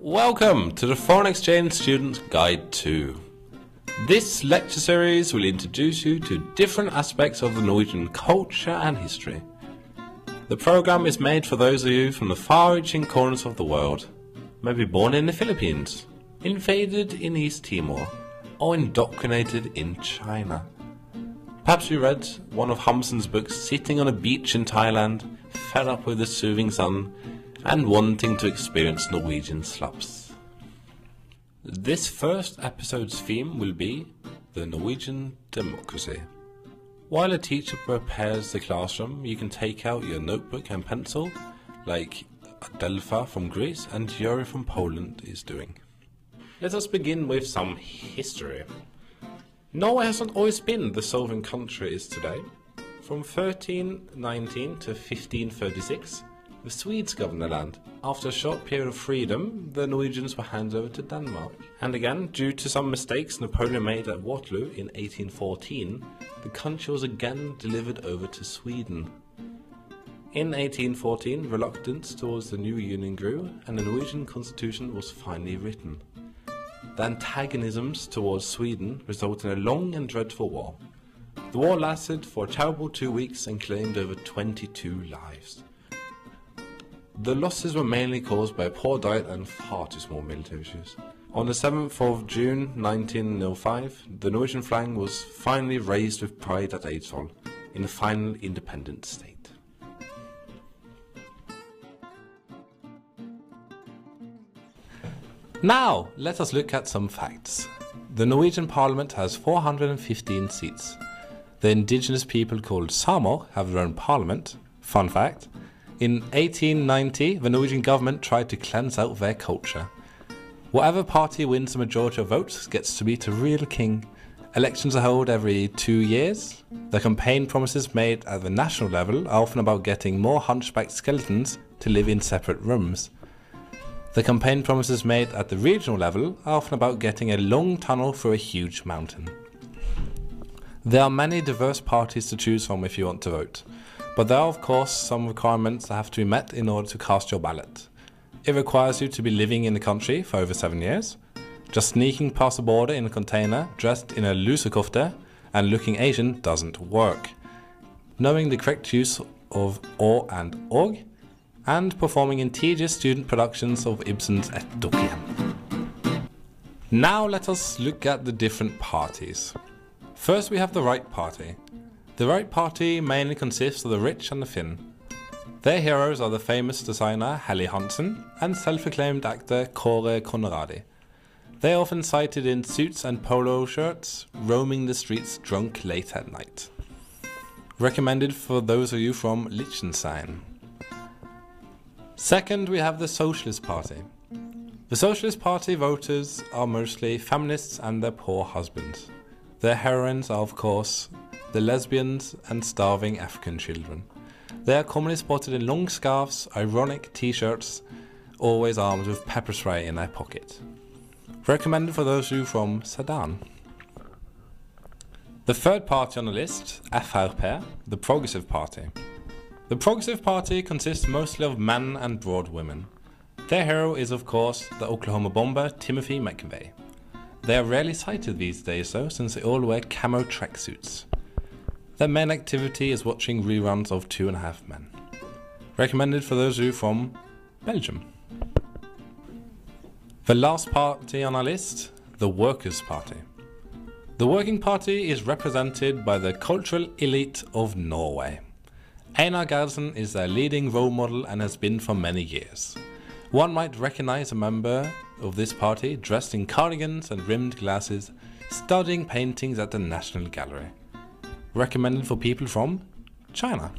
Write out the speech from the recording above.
Welcome to the Foreign Exchange Student Guide 2. This lecture series will introduce you to different aspects of the Norwegian culture and history. The program is made for those of you from the far-reaching corners of the world, maybe born in the Philippines, invaded in East Timor, or indoctrinated in China. Perhaps you read one of Hamsun's books sitting on a beach in Thailand, fed up with the soothing sun, and wanting to experience Norwegian slumps. This first episode's theme will be the Norwegian democracy. While a teacher prepares the classroom, you can take out your notebook and pencil, like Adelfa from Greece and Yuri from Poland is doing. Let us begin with some history. Norway has not always been the sovereign country it is today. From 1319 to 1536, the Swedes governed the land. After a short period of freedom, the Norwegians were handed over to Denmark. And again, due to some mistakes Napoleon made at Waterloo in 1814, the country was again delivered over to Sweden. In 1814, reluctance towards the new union grew, and the Norwegian constitution was finally written. The antagonisms towards Sweden resulted in a long and dreadful war. The war lasted for a terrible 2 weeks and claimed over 22 lives. The losses were mainly caused by a poor diet and far too small military issues. On the 7th of June 1905, the Norwegian flag was finally raised with pride at Eidsvoll, in the final independent state. Now, let us look at some facts. The Norwegian Parliament has 415 seats. The indigenous people called Samer have their own parliament. Fun fact. In 1890, the Norwegian government tried to cleanse out their culture. Whatever party wins the majority of votes gets to be the real king. Elections are held every 2 years. The campaign promises made at the national level are often about getting more hunchbacked skeletons to live in separate rooms. The campaign promises made at the regional level are often about getting a long tunnel through a huge mountain. There are many diverse parties to choose from if you want to vote. But there are of course some requirements that have to be met in order to cast your ballot. It requires you to be living in the country for over 7 years. Just sneaking past the border in a container, dressed in a lusekofte and looking Asian doesn't work. Knowing the correct use of or and og, and performing in tedious student productions of Ibsen's Et Dukkehjem. Now let us look at the different parties. First we have the Right Party. The Right Party mainly consists of the rich and the thin. Their heroes are the famous designer Helly Hansen and self-acclaimed actor Kåre Conradi. They are often sighted in suits and polo shirts, roaming the streets drunk late at night. Recommended for those of you from Liechtenstein. Second, we have the Socialist Party. The Socialist Party voters are mostly feminists and their poor husbands. Their heroines are of course the lesbians and starving African children. They are commonly spotted in long scarves, ironic t-shirts, always armed with pepper spray in their pocket. Recommended for those of you from Sudan. The third party on the list, FrP, the Progressive Party. The Progressive Party consists mostly of men and broad women. Their hero is of course the Oklahoma bomber Timothy McVeigh. They are rarely sighted these days though, since they all wear camo tracksuits. Their main activity is watching reruns of 2.5 Men. Recommended for those of you from Belgium. The last party on our list, the Workers' Party. The Working Party is represented by the cultural elite of Norway. Einar Gerhardsen is their leading role model and has been for many years. One might recognize a member of this party dressed in cardigans and rimmed glasses, studying paintings at the National Gallery. Recommended for people from China.